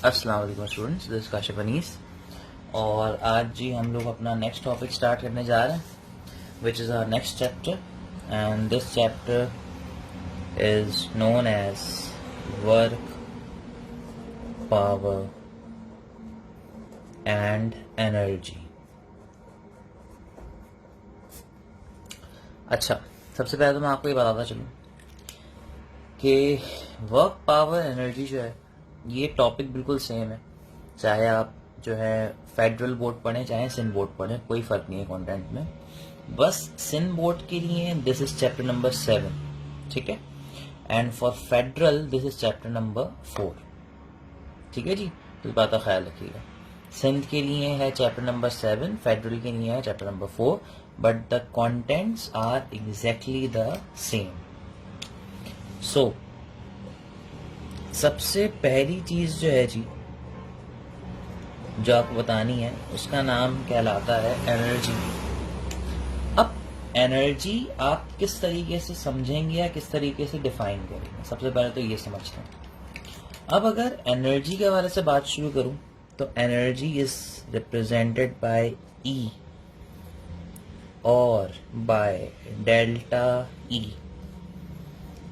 अस्सलाम वालेकुम students, this Kashif Anees. और आज जी हम लोग अपना नेक्स्ट टॉपिक स्टार्ट करने जा रहे हैं, which is our next chapter, and this chapter is known as work, power and energy. अच्छा, सबसे पहले तो मैं आपको ये बताता चलूँ कि वर्क, पावर, एनर्जी जो है ये टॉपिक बिल्कुल सेम है, चाहे आप जो है फेडरल बोर्ड पढ़ें चाहे सिन बोर्ड पढ़ें, कोई फ़र्क नहीं है कंटेंट में। बस सिन बोर्ड के लिए दिस इज चैप्टर नंबर 7, ठीक है, and for federal this is chapter number 4, ठीक है जी। तो इस बात का ख्याल रखिएगा, सिंध के लिए है चैप्टर नंबर 7, फेडरल के लिए है chapter number 4, but the contents are exactly the same. So सबसे पहली चीज जो है जी जो आपको बतानी है उसका नाम कहलाता है एनर्जी। अब एनर्जी आप किस तरीके से समझेंगे या किस तरीके से डिफाइन करेंगे, सबसे पहले तो ये समझते हैं। अब अगर एनर्जी के हवाले से बात शुरू करूं तो energy is represented by E और बाय डेल्टा ई।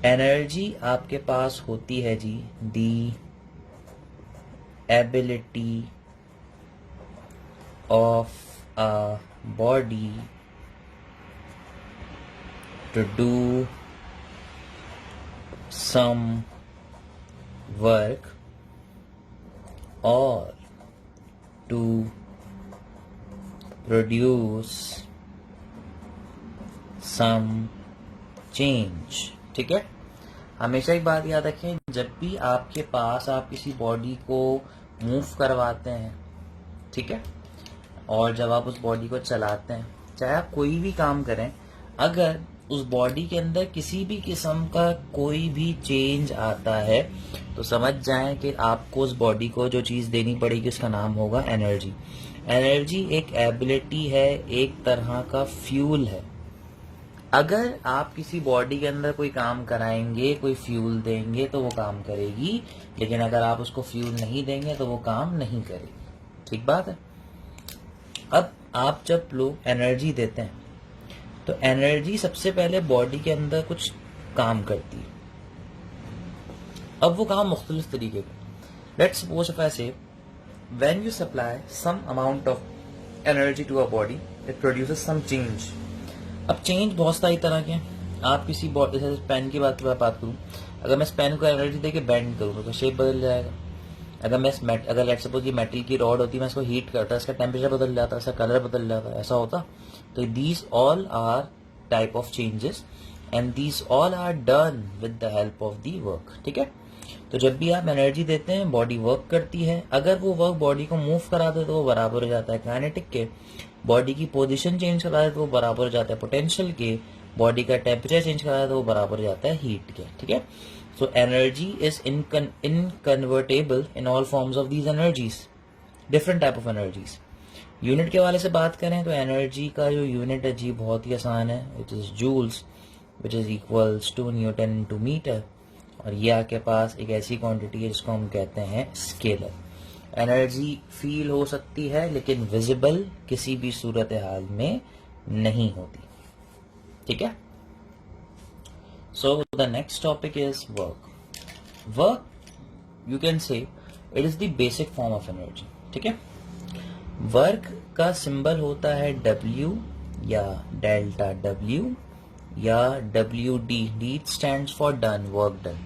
एनर्जी आपके पास होती है जी the ability of a body to do some work or to produce some change, ठीक है। हमेशा एक बात याद रखें, जब भी आपके पास आप किसी बॉडी को मूव करवाते हैं, ठीक है, और जब आप उस बॉडी को चलाते हैं, चाहे आप कोई भी काम करें, अगर उस बॉडी के अंदर किसी भी किस्म का कोई भी चेंज आता है तो समझ जाएं कि आपको उस बॉडी को जो चीज़ देनी पड़ेगी उसका नाम होगा एनर्जी। एनर्जी एक एबिलिटी है, एक तरह का फ्यूल है। अगर आप किसी बॉडी के अंदर कोई काम कराएंगे, कोई फ्यूल देंगे तो वो काम करेगी, लेकिन अगर आप उसको फ्यूल नहीं देंगे तो वो काम नहीं करेगी, ठीक बात है। अब आप जब लोग एनर्जी देते हैं तो एनर्जी सबसे पहले बॉडी के अंदर कुछ काम करती है। अब वो काम मुख्तलिफ तरीके का, let's suppose if I say when you supply some amount of energy to a body it produces some change. अब चेंज बहुत सारी तरह के हैं। आप किसी बॉडी, जैसे पेन की बात करूँ, अगर मैं इस पेन को एनर्जी दे के बेंड करूँ तो शेप बदल जाएगा। अगर लेट्स सपोज ये मेटल की रॉड होती है, मैं इसको हीट करता, इसका टेम्परेचर बदल जाता, इसका कलर बदल जाता, ऐसा होता। तो these all are type of changes and these all are done with the help of the work, ठीक है। तो जब भी आप एनर्जी देते हैं बॉडी वर्क करती है। अगर वो वर्क बॉडी को मूव करा दे तो वो बराबर हो जाता है काइनेटिक के, बॉडी की पोजीशन चेंज करा दे तो वो बराबर हो जाता है पोटेंशियल के, बॉडी का टेम्परेचर चेंज करा दे तो वो बराबर हो जाता है हीट के, ठीक है। So energy is inconvertible in all forms of these energies, different type of energies. Unit के वाले से बात करें तो एनर्जी का जो यूनिट है जी बहुत ही आसान है, it is joules, which is equals to newton into metre. और ये आपके पास एक ऐसी क्वांटिटी है जिसको हम कहते हैं स्केलर। एनर्जी फील हो सकती है लेकिन विजिबल किसी भी सूरत हाल में नहीं होती, ठीक है। So the next topic is work. Work, you can say, it is the basic form of energy, ठीक है। वर्क का सिंबल होता है W या डेल्टा W या WD, D stands for done, work done।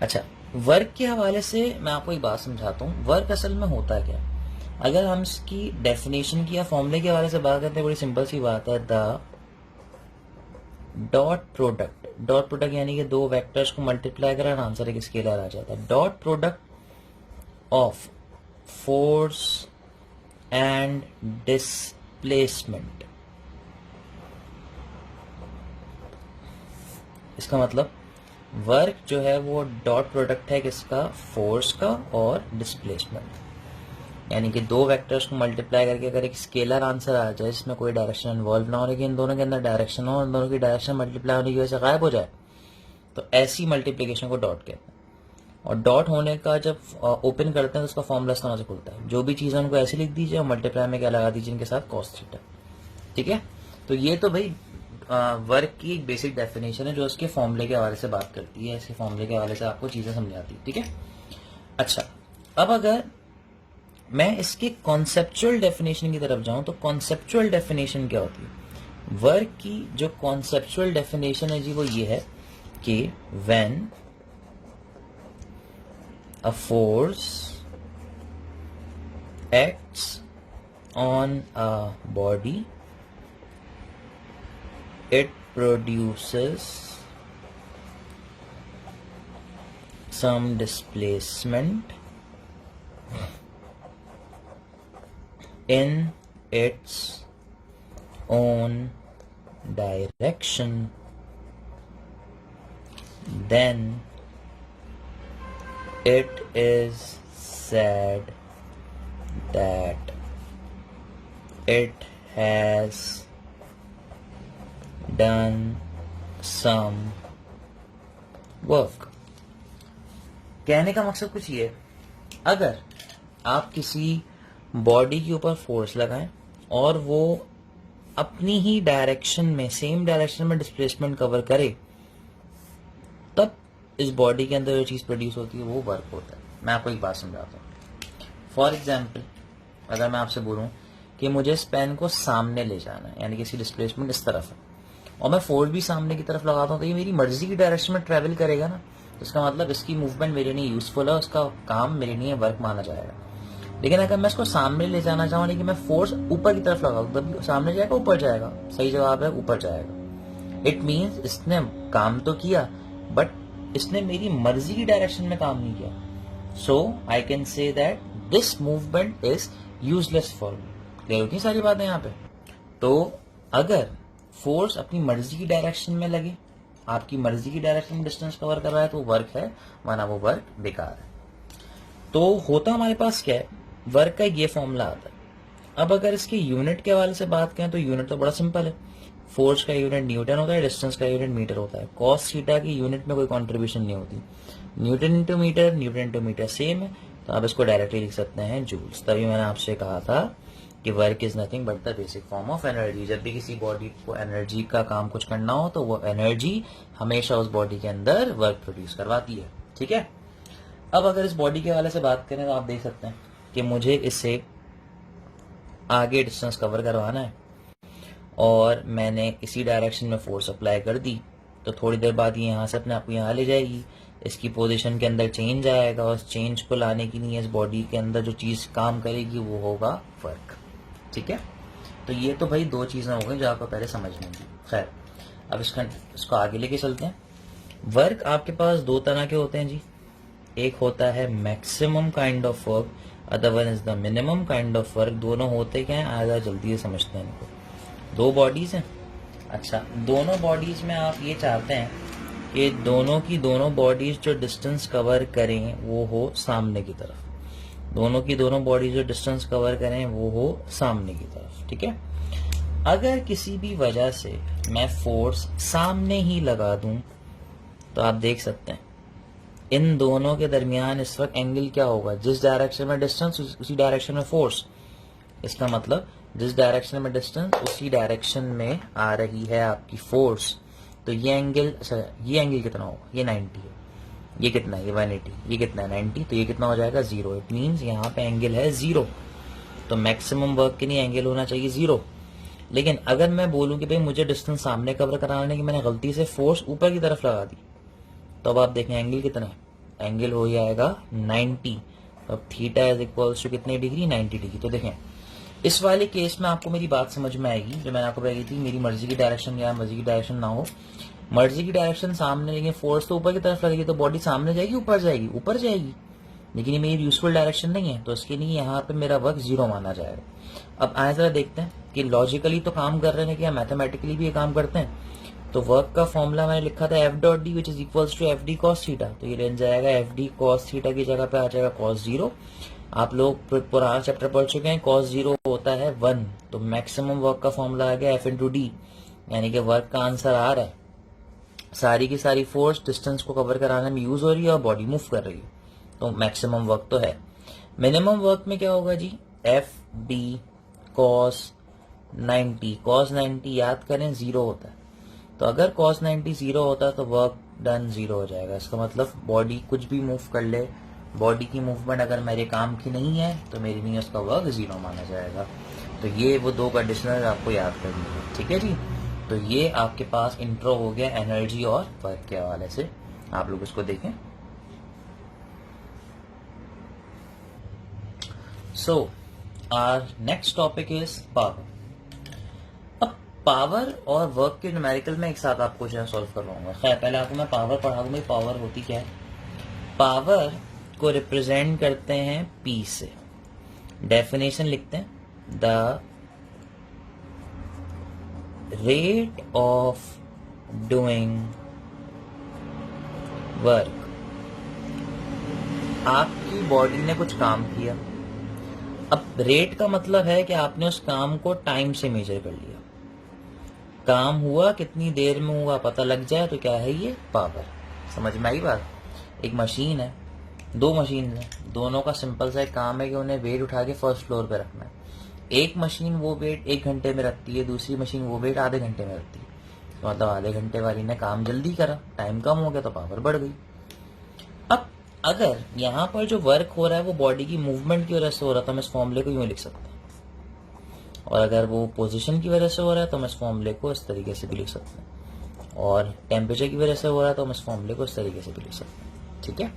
अच्छा, वर्क के हवाले से मैं आपको एक बात समझाता हूँ, वर्क असल में होता क्या। अगर हम इसकी डेफिनेशन की या फॉर्मूले के हवाले से बात करते हैं, बड़ी सिंपल सी बात है, द डॉट प्रोडक्ट यानी कि दो वेक्टर्स को मल्टीप्लाई करें आंसर एक स्केलर आ जाता है। Dot product of force and displacement, इसका मतलब वर्क जो है वो डॉट प्रोडक्ट है किसका, फोर्स का और डिस्प्लेसमेंट। यानी कि दो वेक्टर्स को मल्टीप्लाई करके अगर एक स्केलर आंसर आ जाए जिसमें कोई डायरेक्शन इन्वॉल्व ना हो, लेकिन इन दोनों के अंदर डायरेक्शन हो, इन दोनों की डायरेक्शन मल्टीप्लाई होने की वजह से गायब हो जाए, तो ऐसी मल्टीप्लिकेशन को डॉट कहते हैं। और डॉट होने का जब ओपन करते हैं तो उसका फॉर्मूला इस तरह से खुलता है, जो भी चीज़ है उनको ऐसे लिख दीजिए और मल्टीप्लाई में क्या लगा दीजिए इनके साथ cos थीटा। ठीक है, तो ये तो भाई वर्क की एक बेसिक डेफिनेशन है जो उसके फॉर्मूले के हवाले से बात करती है, इसके फॉर्मूले के हवाले से आपको चीज़ें समझाती है। ठीक है, अच्छा अब अगर मैं इसके कॉन्सेप्चुअल डेफिनेशन की तरफ जाऊं तो कॉन्सेप्चुअल डेफिनेशन क्या होती है? वर्क की जो कॉन्सेप्चुअल डेफिनेशन है जी वो ये है कि when a force acts on a body, it produces some displacement in its own direction, then it is said that it has done some work। कहने का मकसद कुछ ये है, अगर आप किसी बॉडी के ऊपर फोर्स लगाएं और वो अपनी ही डायरेक्शन में, सेम डायरेक्शन में डिस्प्लेसमेंट कवर करे, तब इस बॉडी के अंदर जो चीज़ प्रोड्यूस होती है वो वर्क होता है। मैं आपको एक बात समझाता हूँ। फॉर एग्जाम्पल, अगर मैं आपसे बोलूँ कि मुझे इस पेन को सामने ले जाना है, यानी कि इसकी डिस्प्लेसमेंट इस तरफ है, और मैं फोर्स भी सामने की तरफ लगाता हूँ, तो ये मेरी मर्जी की डायरेक्शन में ट्रेवल करेगा ना, तो इसका मतलब इसकी मूवमेंट मेरे लिए यूजफुल है, उसका काम मेरे लिए वर्क माना जाएगा। लेकिन अगर मैं इसको सामने ले जाना चाहूँ, लेकिन मैं फोर्स ऊपर की तरफ लगाऊँ, तब सामने जाएगा ऊपर जाएगा? सही जवाब है ऊपर जाएगा। इट मीन्स इसने काम तो किया बट इसने मेरी मर्जी की डायरेक्शन में काम नहीं किया। So I can say that this movement is useless for me. Clear होती सारी बातें यहाँ पे? तो अगर फोर्स अपनी मर्जी की डायरेक्शन में लगे, आपकी मर्जी की डायरेक्शन में डिस्टेंस कवर कर रहा है तो वर्क है, वरना वो वर्क बेकार है। तो होता हमारे पास क्या है, वर्क का ये फॉर्मूला आता है। अब अगर इसके यूनिट के हवाले से बात करें तो यूनिट तो बड़ा सिंपल है, फोर्स का यूनिट न्यूटन होता है, डिस्टेंस का यूनिट मीटर होता है। कॉस थीटा की यूनिट में कोई कंट्रीब्यूशन नहीं होती, न्यूटन इंटू मीटर सेम है, तो आप इसको डायरेक्टली लिख सकते हैं जूल्स। तभी मैंने आपसे कहा था कि work is nothing but the basic form of energy. जब भी किसी बॉडी को एनर्जी का काम कुछ करना हो तो वो एनर्जी हमेशा उस बॉडी के अंदर वर्क प्रोड्यूस करवाती है। ठीक है, अब अगर इस बॉडी के हवाले से बात करें तो आप देख सकते हैं कि मुझे इससे आगे डिस्टेंस कवर करवाना है और मैंने इसी डायरेक्शन में फोर्स अप्लाई कर दी, तो थोड़ी देर बाद ये यहाँ से अपने आप को यहाँ ले जाएगी, इसकी पोजीशन के अंदर चेंज आएगा और चेंज को लाने के लिए इस बॉडी के अंदर जो चीज़ काम करेगी वो होगा वर्क। ठीक है, तो ये तो भाई दो चीज़ें हो गई जो आपको पहले समझनी थी। खैर, अब इसको आगे लेके चलते हैं। वर्क आपके पास दो तरह के होते हैं जी, एक होता है maximum kind of work, other one is the minimum kind of work. दोनों होते क्या हैं, आधा जल्दी से समझते हैं इनको। दो बॉडीज हैं, अच्छा दोनों बॉडीज में आप ये चाहते हैं कि दोनों की दोनों बॉडीज जो डिस्टेंस कवर करें वो हो सामने की तरफ, दोनों की दोनों बॉडीज जो डिस्टेंस कवर करें वो हो सामने की तरफ। ठीक है, अगर किसी भी वजह से मैं फोर्स सामने ही लगा दूं तो आप देख सकते हैं इन दोनों के दरमियान इस वक्त एंगल क्या होगा, जिस डायरेक्शन में डिस्टेंस उसी डायरेक्शन में फोर्स। इसका मतलब जिस डायरेक्शन में डिस्टेंस उसी डायरेक्शन में आ रही है आपकी फोर्स। तो ये एंगल, अच्छा ये एंगल कितना होगा, ये 90 है, ये कितना है, ये 180, ये कितना है 90, तो ये कितना हो जाएगा 0। इट मीन्स यहाँ पे एंगल है 0, तो मैक्सिमम वर्क के लिए एंगल होना चाहिए 0। लेकिन अगर मैं बोलूँ कि भाई मुझे डिस्टेंस सामने कवर कराने की मैंने गलती से फोर्स ऊपर की तरफ लगा दी, तो अब आप देखें एंगल कितना है, एंगल हो जाएगा 90। अब थीटा इज इक्वल्स टू कितने डिग्री, 90 डिग्री। तो देखें इस वाले केस में आपको मेरी बात समझ में आएगी जो मैंने आपको बताई थी, मेरी मर्जी की डायरेक्शन या मर्जी की डायरेक्शन ना हो, मर्जी की डायरेक्शन सामने, लेकिन फोर्स तो ऊपर की तरफ लगेगी, तो बॉडी सामने जाएगी ऊपर जाएगी, ऊपर जाएगी, लेकिन ये मेरी यूजफुल डायरेक्शन नहीं है, तो इसके लिए यहाँ पे मेरा वर्क 0 माना जाएगा। अब आए जरा देखते हैं कि लॉजिकली तो काम कर रहे हैं क्या मैथमेटिकली भी ये काम करते हैं। तो वर्क का फॉर्मूला मैंने लिखा था F dot D which is equals to F D cos theta, तो ये बन जाएगा एफ डी कॉस थीटा की जगह पे आ जाएगा कॉस 0। आप लोग पुराना चैप्टर पढ़ चुके हैं, कॉस 0 होता है 1, तो मैक्सिमम वर्क का फॉर्मूला आ गया एफ इंटू डी, यानी कि वर्क का आंसर आ रहा है। सारी की सारी फोर्स डिस्टेंस को कवर कराने में यूज हो रही है और बॉडी मूव कर रही है। तो मैक्सिमम वर्क तो है। मिनिमम वर्क में क्या होगा जी, एफ बी कॉस 90, कॉस 90 याद करें 0 होता है, तो अगर कॉस 90 0 होता है तो वर्क डन 0 हो जाएगा। इसका मतलब बॉडी कुछ भी मूव कर ले, बॉडी की मूवमेंट अगर मेरे काम की नहीं है तो मेरी नहीं, उसका वर्क 0 माना जाएगा। तो ये वो दो कंडीशनर आपको याद करनी है, ठीक है जी। तो ये आपके पास इंट्रो हो गया एनर्जी और वर्क के हवाले से, आप लोग इसको देखें। So our next topic is power. अब पावर और वर्क के न्यूमेरिकल में एक साथ आपको जो है सॉल्व करवाऊंगा। खैर पहले आपको मैं पावर पढ़ा दूंगा। पावर होती क्या है? पावर को रिप्रेजेंट करते हैं पी से। डेफिनेशन लिखते हैं, the rate of doing work. आपकी बॉडी ने कुछ काम किया, अब रेट का मतलब है कि आपने उस काम को टाइम से मेजर कर लिया। काम हुआ, कितनी देर में हुआ पता लग जाए तो क्या है ये? पावर। समझ में आई बात? एक मशीन है, दो मशीन है, दोनों का सिंपल सा एक काम है कि उन्हें वेट उठा के फर्स्ट फ्लोर पे रखना है। एक मशीन वो वेट 1 घंटे में रखती है, दूसरी मशीन वो वेट आधे घंटे में रखती है। तो मतलब आधे घंटे वाली ने काम जल्दी करा, टाइम कम हो गया तो पावर बढ़ गई। अब अगर यहाँ पर जो वर्क हो रहा है वो बॉडी की मूवमेंट की वजह से हो रहा है तो हम इस फॉर्मूले को यूं लिख सकते हैं, और अगर वो पोजीशन की वजह से हो रहा है तो हम इस फॉर्मूले को इस तरीके से भी लिख सकते हैं, और टेम्परेचर की वजह से हो रहा है तो हम इस फॉर्मूले को इस तरीके से भी लिख सकते हैं, ठीक है।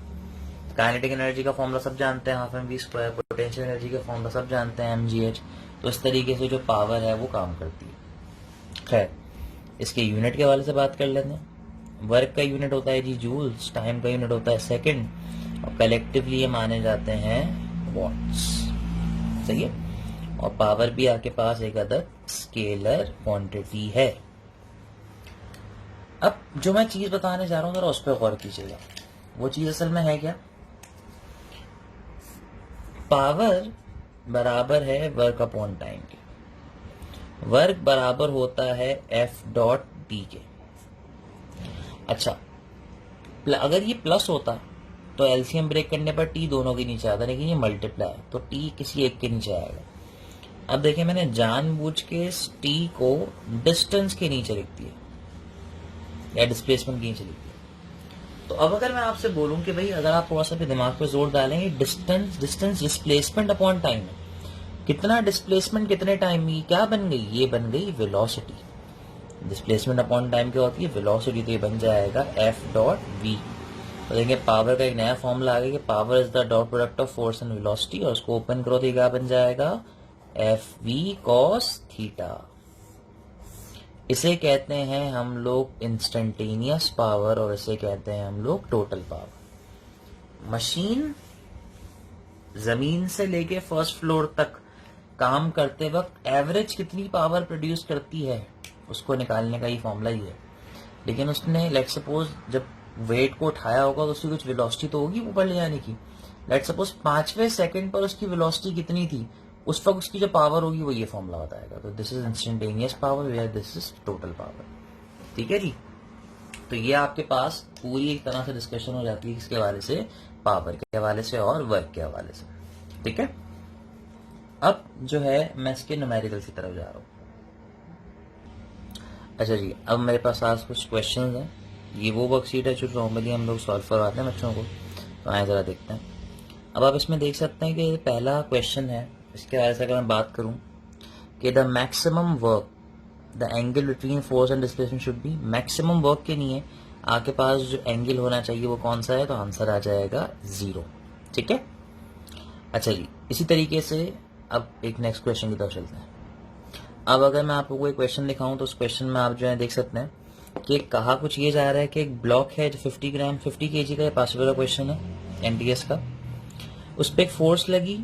काइनेटिक एनर्जी का फॉर्मूला सब जानते हैं, half M V square. Potential energy का फॉर्मूला सब जानते हैं, mgh। तो इस तरीके से जो पावर है वो काम करती है। खैर इसके यूनिट के हवाले से बात कर लेते हैं। वर्क का यूनिट होता है जी जूल्स, टाइम का यूनिट होता है सेकंड, और कलेक्टिवली ये माने जाते हैं वॉट्स, सही है। और पावर भी आपके पास एक अदद स्केलर क्वांटिटी है। अब जो मैं चीज बताने जा रहा हूं जरा उस पर गौर कीजिएगा। वो चीज असल में है क्या? पावर बराबर है वर्क अपॉन टाइम के। वर्क बराबर होता है एफ डॉट टी के। अच्छा, अगर ये प्लस होता तो एलसीएम ब्रेक करने पर टी दोनों के नीचे आता, लेकिन ये मल्टीप्लाई है तो टी किसी एक के नीचे आएगा। अब देखिए मैंने जानबूझ के टी को डिस्टेंस के नीचे लिख दिया या डिस्प्लेसमेंट के नीचे लिख दिया। तो अब अगर मैं आपसे बोलूं कि भाई अगर आप थोड़ा सा दिमाग पे जोर डालेंगे, डिस्टेंस डिस्प्लेसमेंट अपॉन टाइम है, कितना डिस्प्लेसमेंट कितने टाइम में, क्या बन गई? ये बन गई वेलोसिटी। डिस्प्लेसमेंट अपॉन टाइम क्या होती है? वेलोसिटी। तो ये बन जाएगा एफ डॉट वी। तो देखिए पावर का एक नया फॉर्मूला आ गया कि power is the dot product of force and velocity, और उसको ओपन करो तो क्या बन जाएगा? F V cos theta. इसे कहते हैं हम लोग इंस्टेंटेनियस पावर, और इसे कहते हैं हम लोग टोटल पावर। मशीन जमीन से लेके फर्स्ट फ्लोर तक काम करते वक्त एवरेज कितनी पावर प्रोड्यूस करती है उसको निकालने का ही फॉर्मूला ही है। लेकिन उसने लेट सपोज जब वेट को उठाया होगा तो उसकी कुछ वेलोसिटी तो होगी ऊपर ले जाने की। लेट सपोज 5वें सेकंड पर उसकी वेलोसिटी कितनी थी, उस वक्त उसकी जो पावर होगी वो ये फॉर्मूला बताएगा। तो this is instantaneous power where this is total power, ठीक है जी। तो ये आपके पास पूरी एक तरह से डिस्कशन हो जाती है किसके हवाले से? पावर के हवाले से और वर्क के हवाले से, ठीक है। अब जो है मैं इसके न्यूमेरिकल की तरफ जा रहा हूँ। अच्छा जी, अब मेरे पास आज कुछ क्वेश्चंस हैं। ये वो वर्कशीट है जो नॉर्मली हम लोग सॉल्व करवाते हैं बच्चों को, तो आए जरा देखते हैं। अब आप इसमें देख सकते हैं कि पहला क्वेश्चन है, इसके बारे से अगर मैं बात करूं कि the maximum work, the angle between force and displacement should be. Maximum work के लिए आपके पास जो एंगल होना चाहिए वो कौन सा है? तो आंसर आ जाएगा 0, ठीक है। अच्छा जी, इसी तरीके से अब एक नेक्स्ट क्वेश्चन की तरफ चलते हैं। अब अगर मैं आपको कोई क्वेश्चन दिखाऊं तो उस क्वेश्चन में आप जो है देख सकते हैं कि कहा कुछ ये जा रहा है कि एक ब्लॉक है जो 50 ग्राम 50 केजी का, पास वाला क्वेश्चन है एनटीएस का। उस पर एक फोर्स लगी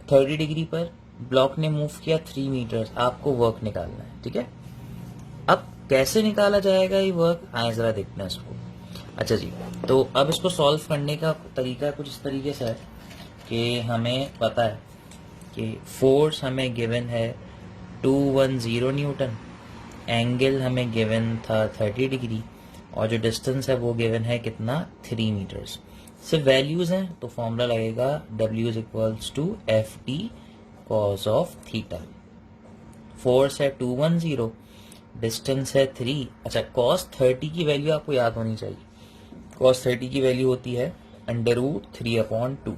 30 डिग्री पर, ब्लॉक ने मूव किया 3 मीटर, आपको वर्क निकालना है, ठीक है। अब कैसे निकाला जाएगा ये वर्क, आए जरा देखते हैं इसको। अच्छा जी, तो अब इसको सॉल्व करने का तरीका कुछ इस तरीके से है कि हमें पता है कि फोर्स हमें गिवन है 210 न्यूटन, एंगल हमें गिवन था 30 डिग्री, और जो डिस्टेंस है वो गिवन है कितना? 3 मीटर्स। सिर्फ वैल्यूज हैं तो फॉर्मूला लगेगा W is equals to FT cos of theta. Force है 210, डिस्टेंस है 3। अच्छा, cos 30 की वैल्यू आपको याद होनी चाहिए। cos 30 की वैल्यू होती है √3/2।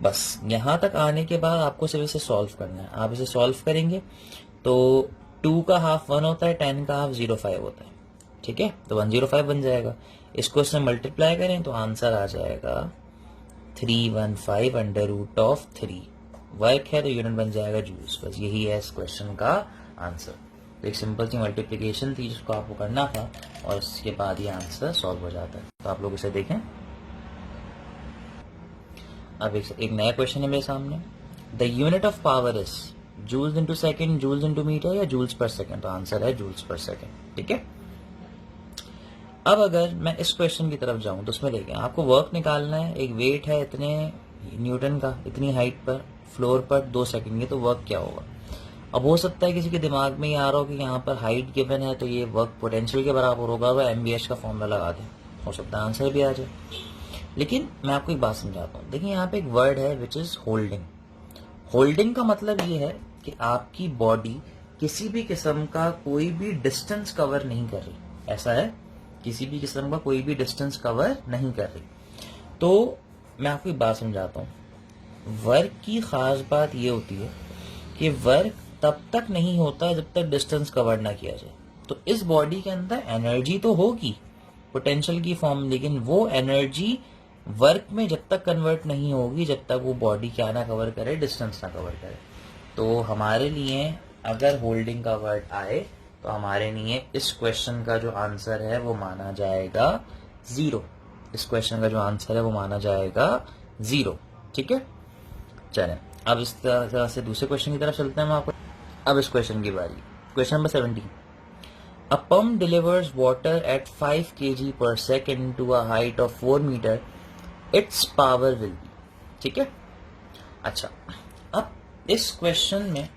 बस यहां तक आने के बाद आपको सिर्फ इसे सॉल्व करना है। आप इसे सॉल्व करेंगे तो 2 का हाफ 1 होता है, 10 का हाफ 0.5 होता है। ठीक है, तो 105 बन जाएगा। इसको इससे मल्टीप्लाई करें तो आंसर आ जाएगा 315 √3। वर्क है तो यूनिट बन जाएगा जूल्स। बस यही है इस क्वेश्चन का आंसर। तो एक सिंपल सी मल्टीप्लिकेशन थी जिसको आपको करना था और इसके बाद ये आंसर सॉल्व हो जाता है। तो आप लोग इसे देखें। अब एक नया क्वेश्चन है मेरे सामने। The unit of power is joules into second, joules into metre या जूल्स पर सेकेंड। तो आंसर है जूल्स पर सेकेंड। ठीक है, अब अगर मैं इस क्वेश्चन की तरफ जाऊं तो उसमें देखें आपको वर्क निकालना है। एक वेट है इतने न्यूटन का, इतनी हाइट पर फ्लोर पर 2 सेकंड की, तो वर्क क्या होगा। अब हो सकता है किसी के दिमाग में ये आ रहा हो कि यहाँ पर हाइट गिवन है तो ये वर्क पोटेंशियल के बराबर होगा, वह MBH का फॉर्मूला लगा दें, हो सकता है आंसर भी आ जाए। लेकिन मैं आपको एक बात समझाता हूँ। देखिए यहाँ पे एक वर्ड है विच इज होल्डिंग। होल्डिंग का मतलब ये है कि आपकी बॉडी किसी भी किस्म का कोई भी डिस्टेंस कवर नहीं कर रही। ऐसा है, किसी भी किस्म का कोई भी डिस्टेंस कवर नहीं कर रही। तो मैं आपको एक बात समझाता हूँ। वर्क की खास बात ये होती है कि वर्क तब तक नहीं होता जब तक डिस्टेंस कवर ना किया जाए। तो इस बॉडी के अंदर एनर्जी तो होगी पोटेंशियल की फॉर्म, लेकिन वो एनर्जी वर्क में जब तक कन्वर्ट नहीं होगी जब तक वो बॉडी क्या ना कवर करे, डिस्टेंस ना कवर करे। तो हमारे लिए अगर होल्डिंग का वर्ड आए तो हमारे लिए इस क्वेश्चन का जो आंसर है वो माना जाएगा 0। इस क्वेश्चन का जो आंसर है वो माना जाएगा 0। ठीक है, चलें अब इस तरह से दूसरे क्वेश्चन की तरफ चलते हैं हम आपको। अब इस क्वेश्चन की बारी, question number 17। A pump delivers water at 5 kg per second to a height of 4 meter. Its power will be। ठीक है, अच्छा अब इस क्वेश्चन में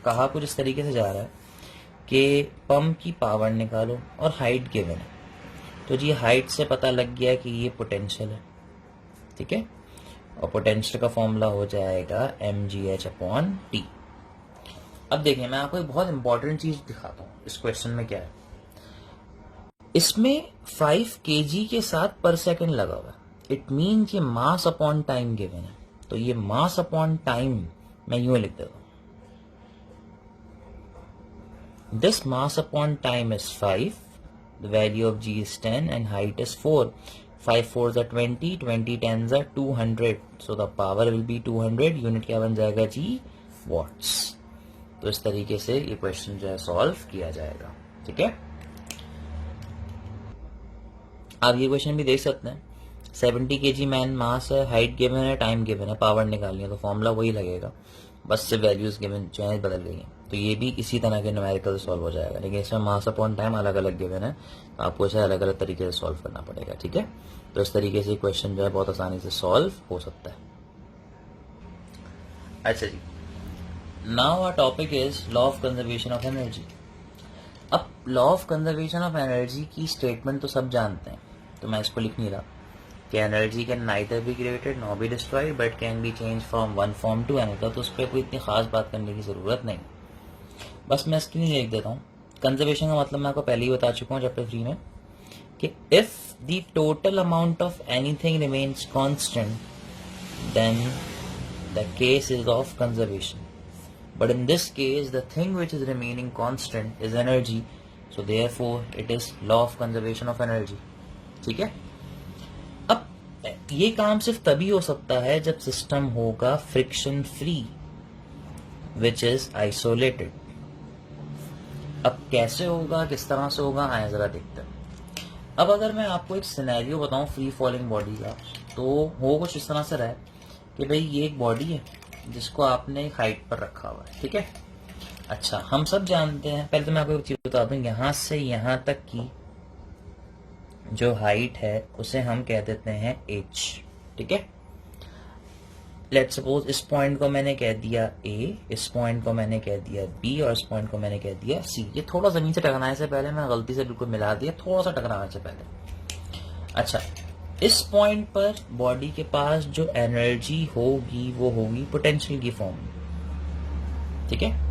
कहा कुछ इस तरीके से जा रहा है कि पंप की पावर निकालो और हाइट गिवन है। तो जी हाइट से पता लग गया कि ये पोटेंशियल है। ठीक है, और पोटेंशियल का फॉर्मूला हो जाएगा mgh/T। अब देखिए मैं आपको एक बहुत इंपॉर्टेंट चीज दिखाता हूँ। इस क्वेश्चन में क्या है, इसमें 5 kg के साथ पर सेकेंड लगा हुआ है। इट मीन ये मास अपॉन टाइम गिवन है। तो ये मास अपॉन टाइम मैं यूं लिख देता हूं, this mass upon time is 5, the value of g is 10 and height is 4। 5 4s are 20, 20 10s are 200, so the power will be 200। Unit क्या बन जाएगा जी, वॉट्स। तो इस तरीके से ये क्वेश्चन जो है सॉल्व किया जाएगा। ठीक है, आप ये क्वेश्चन भी देख सकते हैं। 70 kg मैन मास है, हाइट गिवन है, टाइम गिवन है, पावर निकालनी है, तो फॉर्मूला वही लगेगा, बस सिर्फ वैल्यूज गिवन जो है बदल गई हैं। तो ये भी इसी तरह के न्यूमेरिकल सॉल्व हो जाएगा, लेकिन इसमें मास अपॉन टाइम अलग अलग गिवन है, तो आपको इसे अलग अलग तरीके से सॉल्व करना पड़ेगा। ठीक है, तो इस तरीके से क्वेश्चन जो है बहुत आसानी से सॉल्व हो सकता है। अच्छा जी, now our topic is law of conservation of energy. अब law of conservation of energy की स्टेटमेंट तो सब जानते हैं, तो मैं इसको लिख नहीं रहा कि energy can neither be created nor be destroyed but can be change from one form to another. तो उस पर कोई इतनी खास बात करने की जरूरत नहीं, बस मैं इसके लिए लिख देता हूँ। कंजर्वेशन का मतलब मैं आपको पहले ही बता चुका हूँ चैप्टर 3 में कि if the total amount of anything remains constant then the case is of conservation, but in this case the thing which is remaining constant is energy, so therefore it is law of conservation of energy। ठीक है, अब ये काम सिर्फ तभी हो सकता है जब सिस्टम होगा friction free which is isolated. अब कैसे होगा, किस तरह से होगा, आए जरा देखते हैं। अब अगर मैं आपको एक सिनेरियो बताऊं फ्री फॉलिंग बॉडी का, तो हो कुछ इस तरह से रहा है कि भाई ये एक बॉडी है जिसको आपने एक हाइट पर रखा हुआ है। ठीक है, अच्छा हम सब जानते हैं, पहले तो मैं आपको एक चीज बता दूं, यहां से यहां तक की जो हाइट है उसे हम कह देते हैं h। ठीक है, लेट सपोज इस पॉइंट को मैंने कह दिया a, इस पॉइंट को मैंने कह दिया b और इस पॉइंट को मैंने कह दिया c। ये थोड़ा जमीन से टकराने से पहले मैं गलती से बिल्कुल मिला दिया, थोड़ा सा टकराने से पहले। अच्छा इस पॉइंट पर बॉडी के पास जो एनर्जी होगी वो होगी पोटेंशियल की फॉर्म में, ठीक है।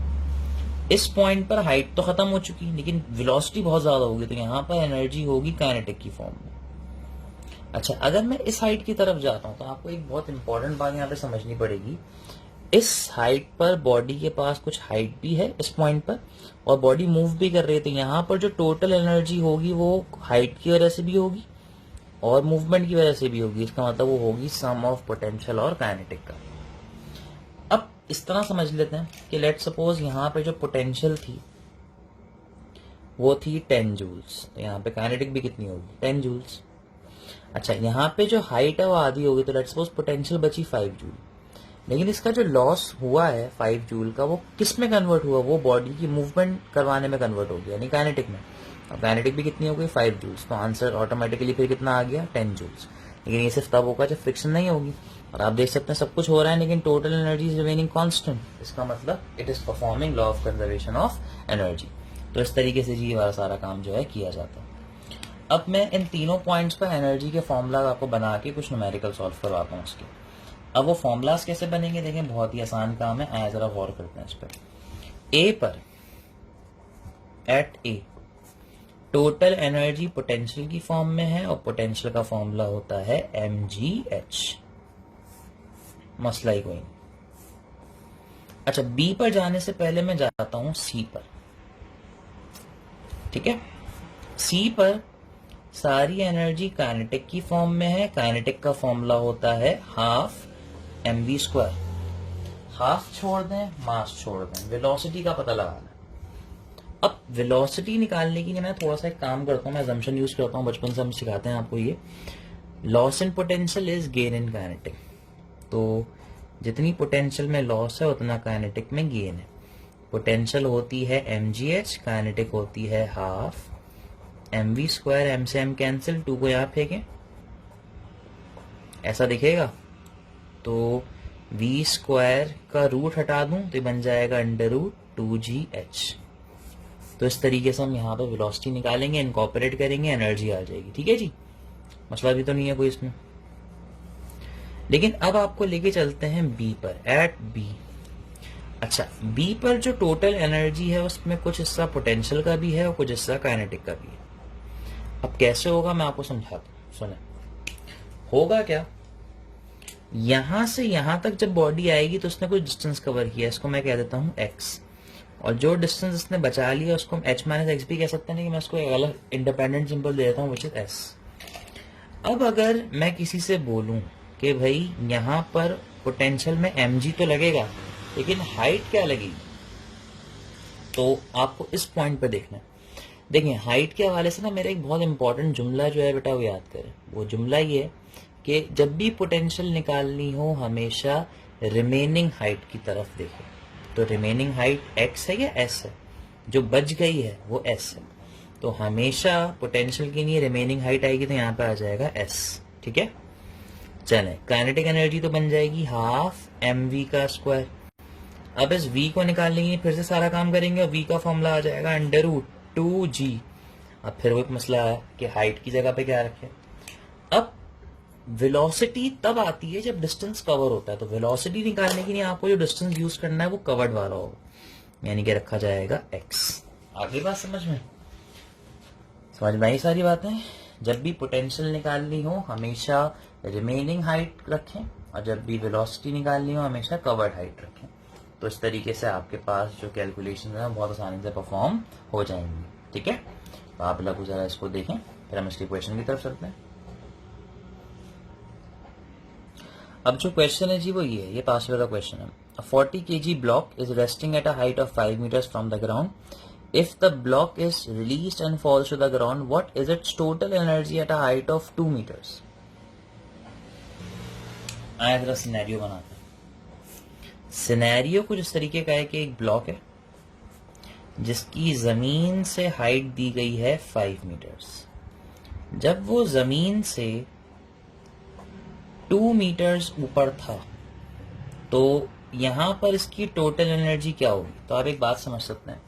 इस पॉइंट पर हाइट तो खत्म हो चुकी, लेकिन वेलोसिटी बहुत ज्यादा होगी, तो यहां पर एनर्जी होगी काइनेटिक की फॉर्म में। अच्छा, अगर मैं इस हाइट की तरफ जाता हूं तो आपको एक बहुत इंपॉर्टेंट बात यहां पे समझनी पड़ेगी। इस हाइट पर बॉडी के पास कुछ हाइट भी है इस पॉइंट पर, और बॉडी मूव भी कर रही है, तो यहां पर जो टोटल एनर्जी होगी वो हाइट की वजह से भी होगी और मूवमेंट की वजह से भी होगी। इसका मतलब वो होगी सम ऑफ पोटेंशियल और काइनेटिक का। अब इस तरह समझ लेते हैं कि लेट सपोज यहां पे जो पोटेंशियल थी वो थी 10 जूल्स, तो यहाँ पे काइनेटिक भी कितनी होगी 10 जूल्स। अच्छा, यहाँ पे जो हाइट है वो आधी होगी, तो लेट सपोज पोटेंशियल बची 5 जूल, लेकिन इसका जो लॉस हुआ है 5 जूल का वो किस में कन्वर्ट हुआ, वो बॉडी की मूवमेंट करवाने में कन्वर्ट हो गया, यानी काइनेटिक में। अब काइनेटिक भी कितनी हो गई 5 जूल्स, तो आंसर ऑटोमेटिकली फिर कितना आ गया 10 जूल्स। लेकिन ये सिर्फ तब होगा जब फ्रिक्शन नहीं होगी, और आप देख सकते हैं सब कुछ हो रहा है लेकिन total energy is remaining constant. इसका मतलब it is performing law of conservation of energy. तो इस तरीके से जी ये सारा काम जो है किया जाता है। अब मैं इन तीनों पॉइंट्स पर एनर्जी के फॉर्मूला आपको बना के कुछ न्यूमेरिकल सॉल्व करवाता हूँ उसके। अब वो फॉर्मूलाज कैसे बनेंगे देखें, बहुत ही आसान काम है, आया जरा गौर करते हैं इस पर। ए पर एट ए टोटल एनर्जी पोटेंशियल की फॉर्म में है और पोटेंशियल का फॉर्मूला होता है mgh, मसला ही कोई नहीं। अच्छा, बी पर जाने से पहले मैं जाता हूं सी पर, ठीक है। सी पर सारी एनर्जी काइनेटिक की फॉर्म में है, काइनेटिक का फॉर्मूला होता है हाफ mv²। हाफ छोड़ दें, मास छोड़ दें, वेलोसिटी का पता लगाना है। अब वेलोसिटी निकालने के लिए मैं थोड़ा सा एक काम करता हूं, मैं असम्पशन यूज करता हूं, बचपन से हम सिखाते हैं आपको ये, loss in potential is gain in kinetic. तो जितनी पोटेंशियल में लॉस है उतना काइनेटिक में गेन है। पोटेंशियल होती है mgh, काइनेटिक होती है हाफ mv², m से m कैंसिल, 2 को यहां फेंकें, ऐसा दिखेगा। तो v² का रूट हटा दूं तो बन जाएगा √2gh। तो इस तरीके से हम यहाँ पे वेलोसिटी निकालेंगे, इनकॉर्पोरेट करेंगे, एनर्जी आ जाएगी, ठीक है जी। मसला भी तो नहीं है कोई इसमें। लेकिन अब आपको लेके चलते हैं बी पर, एट बी। अच्छा, बी पर जो टोटल एनर्जी है उसमें कुछ हिस्सा पोटेंशियल का भी है और कुछ हिस्सा काइनेटिक का भी है। अब कैसे होगा मैं आपको समझाता हूं, सुने। होगा क्या, यहां से यहां तक जब बॉडी आएगी तो उसने कुछ डिस्टेंस कवर किया, इसको मैं कह देता हूं x, और जो डिस्टेंस इसने बचा लिया उसको हम h-x भी कह सकते हैं, लेकिन मैं उसको एक अलग इंडिपेंडेंट सिंबल दे देता हूं विच इज s। अब अगर मैं किसी से बोलूं कि भाई यहां पर पोटेंशियल में mg तो लगेगा लेकिन हाइट क्या लगेगी, तो आपको इस पॉइंट पर देखना है। देखिए, हाइट के हवाले से ना मेरा एक बहुत इंपॉर्टेंट जुमला जो है बेटा वो याद करें। वो जुमला ये है कि जब भी पोटेंशियल निकालनी हो हमेशा रिमेनिंग हाइट की तरफ देखो। तो रिमेनिंग हाइट x है या s है, जो बच गई है वो s है, तो हमेशा पोटेंशियल के लिए रिमेनिंग हाइट आएगी तो यहाँ पे आ जाएगा s, ठीक है। चले, काइनेटिक एनर्जी तो बन जाएगी हाफ mv²। अब इस v को निकालने के लिए फिर से सारा काम करेंगे और v का फॉर्मूला आ जाएगा √2g। अब फिर वो एक मसला है कि हाइट की जगह पे क्या रखें। अब वेलोसिटी तब आती है जब डिस्टेंस कवर होता है, तो वेलोसिटी निकालने के लिए आपको जो डिस्टेंस यूज करना है वो कवर्ड वाला होगा, यानी कि रखा जाएगा x। आगे बात समझ में आई सारी बातें। जब भी पोटेंशियल निकालनी हो हमेशा रिमेनिंग हाइट रखें, और जब भी वेलोसिटी निकालनी हो हमेशा कवर्ड हाइट रखें। तो इस तरीके से आपके पास जो कैलकुलेशन है बहुत आसानी से परफॉर्म हो जाएंगी, ठीक है। तो आप लोग जरा इसको देखें, फिर हम इसके क्वेश्चन की तरफ चलते हैं। अब जो क्वेश्चन है जी वो ये है, ये पास का क्वेश्चन है। A 40 kg block is resting at a height of 5 meters from the ground. If the block is released and falls to the ground, what is its total energy at a height of 2 meters? आया जरा scenario बनाते हैं। Scenario कुछ इस तरीके का है कि एक ब्लॉक है जिसकी जमीन से हाइट दी गई है 5 मीटर्स। जब वो जमीन से 2 मीटर्स ऊपर था तो यहां पर इसकी टोटल एनर्जी क्या होगी। तो आप एक बात समझ सकते हैं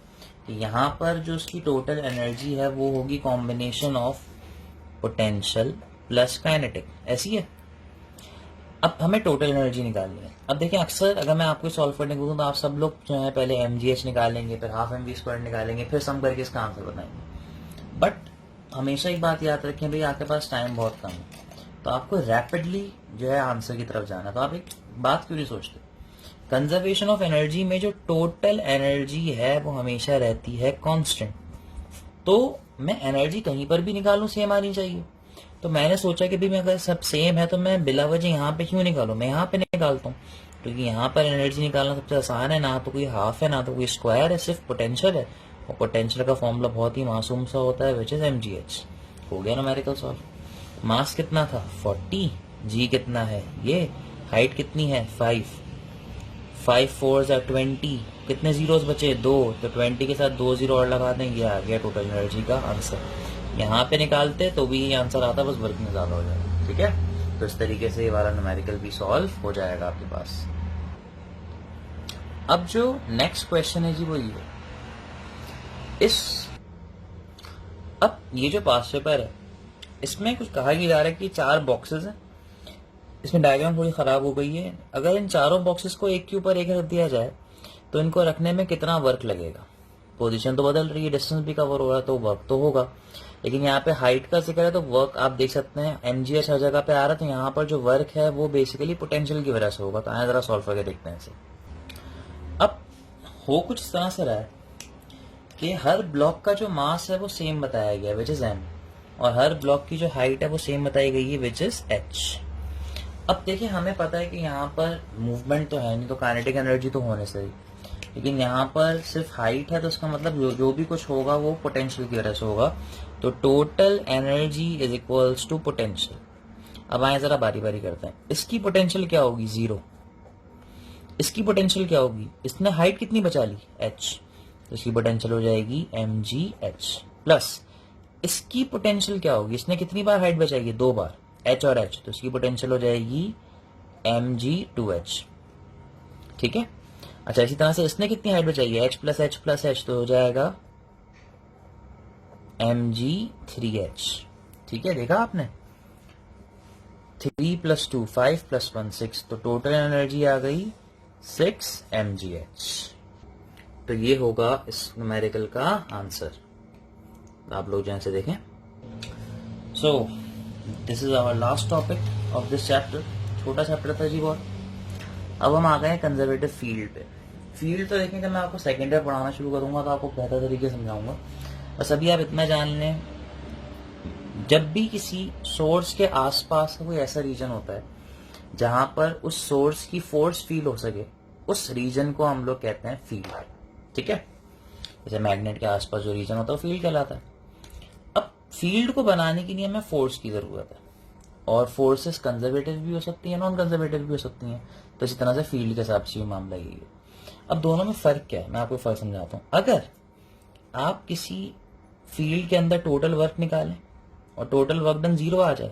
कि यहां पर जो इसकी टोटल एनर्जी है वो होगी combination of potential plus kinetic, ऐसी है। अब हमें टोटल एनर्जी निकालनी है। अब देखिए अक्सर अगर मैं आपको सॉल्व करने को दूँ तो आप सब लोग जो है पहले mgh निकालेंगे, फिर हाफ mv² निकालेंगे, फिर सम करके इसका आंसर बताएंगे। बट हमेशा एक बात याद रखें भाई, आपके पास टाइम बहुत कम है, तो आपको रैपिडली जो है आंसर की तरफ जाना। तो आप एक बात क्यों नहीं सोचते, कंजर्वेशन ऑफ एनर्जी में जो टोटल एनर्जी है वो हमेशा रहती है कांस्टेंट। तो मैं एनर्जी कहीं पर भी निकालूं सेम आनी चाहिए। तो मैंने सोचा कि भाई मैं अगर सब सेम है तो मैं बिला वजह यहाँ पे क्यों निकालूं, मैं यहाँ पे निकालता हूँ, क्योंकि यहाँ पर एनर्जी निकालना सबसे आसान है। ना तो कोई हाफ है, ना तो कोई स्क्वायर है, सिर्फ पोटेंशियल है। और पोटेंशियल का फॉर्मूला बहुत ही मासूम सा होता है, विच इज mgh। हो गया न्यूमेरिकल सॉल्व। मास कितना था 40, जी कितना है ये, हाइट कितनी है 5, 5 4s are 20, कितने जीरोस बचे 2, तो 20 के साथ 2 जीरो और लगा दें, ये आ गया टोटल एनर्जी का आंसर। यहाँ पे निकालते तो भी ये आंसर आता, बस वर्क में ज्यादा हो जाएगा। ठीक है, तो इस तरीके से ये वाला न्यूमेरिकल भी सॉल्व हो जाएगा आपके पास। अब जो नेक्स्ट क्वेश्चन है जी वो ये, अब ये जो पास्ट पेपर है इसमें कुछ कहा जा रहा है कि 4 बॉक्सेस हैं, इसमें डायग्राम थोड़ी खराब हो गई है। अगर इन चारों बॉक्सेस को एक के ऊपर एक रख दिया जाए तो इनको रखने में कितना वर्क लगेगा। पोजीशन तो बदल रही है, डिस्टेंस भी कवर हो रहा है, तो वर्क तो होगा। लेकिन यहाँ पे हाइट का जिक्र है तो वर्क आप देख सकते हैं mgh हर जगह पे आ रहा है, तो यहाँ पर जो वर्क है वो बेसिकली पोटेंशियल की वजह से होगा। तो आए जरा सॉल्व करके देखते हैं इसे। अब हो कुछ इस तरह से रहा है कि हर ब्लॉक का जो मास है वो सेम बताया गया है, विच इज m, और हर ब्लॉक की जो हाइट है वो सेम बताई गई है, विच इज h। अब देखिए हमें पता है कि यहाँ पर मूवमेंट तो है नहीं, तो काइनेटिक एनर्जी तो होने से ही, लेकिन यहाँ पर सिर्फ हाइट है, तो इसका मतलब जो भी कुछ होगा वो पोटेंशियल की वजह से होगा। तो total energy is equals to potential. अब आए जरा बारी बारी करते हैं। इसकी पोटेंशियल क्या होगी 0, इसकी पोटेंशियल क्या होगी, इसने हाइट कितनी बचा ली h, तो इसकी पोटेंशियल हो जाएगी mgh, प्लस इसकी पोटेंशियल क्या होगी, इसने कितनी बार हाइट बचाएगी 2 बार, h और h, तो इसकी पोटेंशियल हो जाएगी mg2h। ठीक है, अच्छा इसी तरह से इसने कितनी हाइट बचाई है h plus h plus h, तो हो जाएगा mg3h। ठीक है, देखा आपने, 3 + 2 5 + 1 6, तो टोटल एनर्जी आ गई 6 mgh। तो ये होगा इस न्यूमेरिकल का आंसर। आप लोग जैसे देखें। So this is our last topic of this chapter. छोटा चैप्टर था जी बहुत। अब हम आ गए हैं कंजर्वेटिव फील्ड पे। फील्ड तो देखें कि मैं आपको सेकेंड ईयर पढ़ाना शुरू करूंगा तो आपको बेहतर तरीके से समझाऊंगा। बस अभी आप इतना जान लें, जब भी किसी सोर्स के आसपास कोई ऐसा रीजन होता है जहां पर उस सोर्स की फोर्स फील हो सके, उस रीजन को हम लोग कहते हैं फील्ड। ठीक है, जैसे मैग्नेट के आसपास जो रीजन होता है वो फील्ड कहलाता है। अब फील्ड को बनाने के लिए हमें फोर्स की जरूरत है, और फोर्सेस कंजर्वेटिव भी हो सकती है, नॉन कंजर्वेटिव भी हो सकती हैं। तो इसी तरह से फील्ड के हिसाब से मामला यही है। अब दोनों में फर्क क्या है, मैं आपको फर्क समझाता हूँ। अगर आप किसी फील्ड के अंदर टोटल वर्क निकालें और टोटल वर्क डन 0 आ जाए,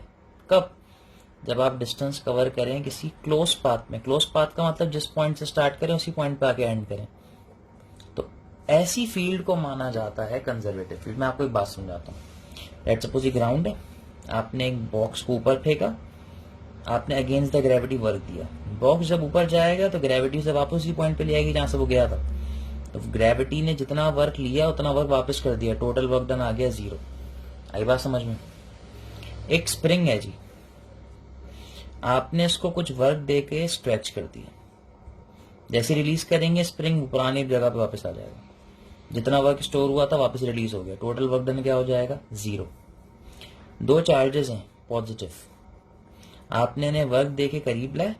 कब, जब आप डिस्टेंस कवर करें किसी क्लोज पाथ में। क्लोज पाथ का मतलब जिस पॉइंट से स्टार्ट करें उसी पॉइंट पे आके एंड करें, तो ऐसी फील्ड को माना जाता है कंजर्वेटिव फील्ड। मैं आपको एक बात समझाता हूँ। लेट्स सपोज ये ग्राउंड है, आपने एक बॉक्स को ऊपर फेंका, आपने अगेंस्ट द ग्रेविटी वर्क दिया। बॉक्स जब ऊपर जाएगा तो ग्रेविटी से वापस उसी पॉइंट पे ले आएगी जहां से वो गया था। तो ग्रेविटी ने जितना वर्क लिया उतना वर्क वापस कर दिया, टोटल वर्क डन आ गया 0। आई बात समझ में। एक स्प्रिंग है जी, आपने इसको कुछ वर्क दे के स्ट्रेच कर दिया, जैसे रिलीज करेंगे स्प्रिंग पुरानी जगह पे वापस आ जाएगा। जितना वर्क स्टोर हुआ था वापस रिलीज हो गया, टोटल वर्क डन क्या हो जाएगा 0। 2 चार्जेस हैं पॉजिटिव, आपने इन्हें वर्क दे के करीब लाए,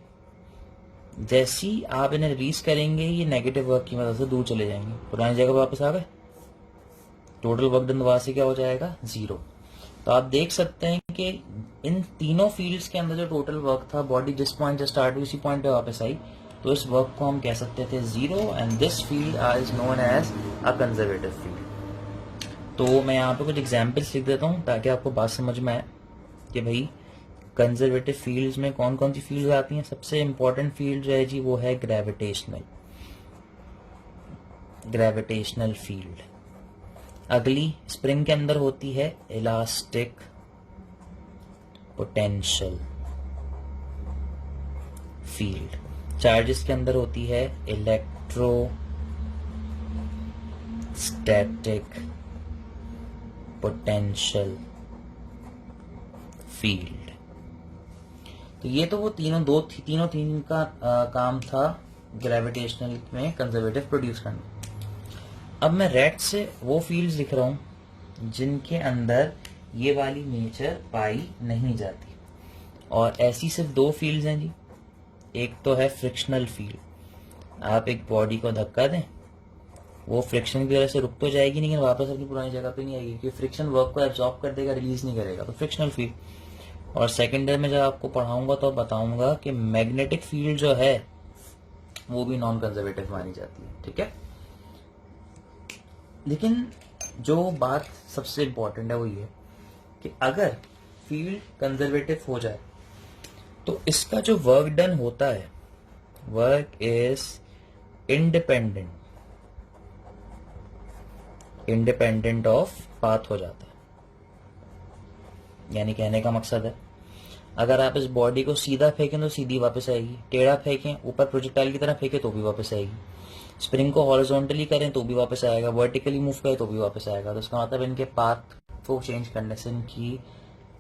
जैसी आप इन्हें रिलीज करेंगे ये नेगेटिव वर्क की मदद से दूर चले जाएंगे, पुरानी जगह वापस आ गए, टोटल वर्क डन दोबारा से क्या हो जाएगा 0। तो आप देख सकते हैं कि इन तीनों फील्ड्स के अंदर जो टोटल वर्क था, बॉडी जिस पॉइंट से स्टार्ट हुई उसी पॉइंट पे वापस आई, तो इस वर्क को हम कह सकते थे 0, and this field is known as a conservative field. तो मैं यहाँ पे कुछ एग्जाम्पल्स लिख देता हूँ ताकि आपको बात समझ में आए कि भाई कंजर्वेटिव फील्ड्स में कौन कौन सी फील्ड्स आती हैं। सबसे इंपॉर्टेंट फील्ड जो है जी वो है ग्रेविटेशनल फील्ड। अगली स्प्रिंग के अंदर होती है इलास्टिक पोटेंशियल फील्ड। चार्जेस के अंदर होती है इलेक्ट्रोस्टैटिक पोटेंशियल फील्ड। तो ये तो वो तीनों का काम था ग्रेविटेशनल में कंजर्वेटिव प्रोड्यूस करना। अब मैं रेड से वो फील्ड्स लिख रहा हूं जिनके अंदर ये वाली नेचर पाई नहीं जाती, और ऐसी सिर्फ दो फील्ड्स हैं जी। एक तो है फ्रिक्शनल फील्ड, आप एक बॉडी को धक्का दें, वो फ्रिक्शन की वजह से रुक तो जाएगी लेकिन वापस अपनी पुरानी जगह पे नहीं आएगी, क्योंकि फ्रिक्शन वर्क को एब्जॉर्ब कर देगा, रिलीज नहीं करेगा, तो फ्रिक्शनल फील्ड। और सेकेंड ईयर में जब आपको पढ़ाऊंगा तो बताऊंगा कि मैग्नेटिक फील्ड जो है वो भी नॉन कंजर्वेटिव मानी जाती है, ठीक है। लेकिन जो बात सबसे इंपॉर्टेंट है वो ये कि अगर फील्ड कंजर्वेटिव हो जाए तो इसका जो वर्क डन होता है, work is independent of path हो जाता है। यानी कहने का मकसद है, अगर आप इस बॉडी को सीधा फेंकें तो सीधी वापस आएगी, टेढ़ा फेंकें ऊपर प्रोजेक्टाइल की तरह फेंके तो भी वापस आएगी, स्प्रिंग को हॉरिजॉन्टली करें तो भी वापस आएगा, वर्टिकली मूव करें तो भी वापस आएगा। तो इसका मतलब इनके पाथ को चेंज करने से इनकी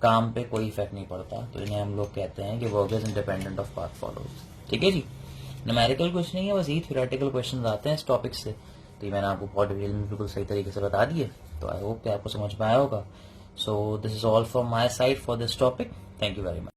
काम पे कोई इफेक्ट नहीं पड़ता। तो इन्हें हम लोग कहते हैं कि work is independent of path follows, ठीक है जी। न्यूमेरिकल क्वेश्चन नहीं है, बस ये थ्योरेटिकल क्वेश्चन आते हैं इस टॉपिक से। तो ये मैंने आपको बहुत डिटेल में बिल्कुल सही तरीके से बता दिए, तो आई होप कि आपको समझ में आया होगा। सो this is all from my side for this topic. Thank you very much.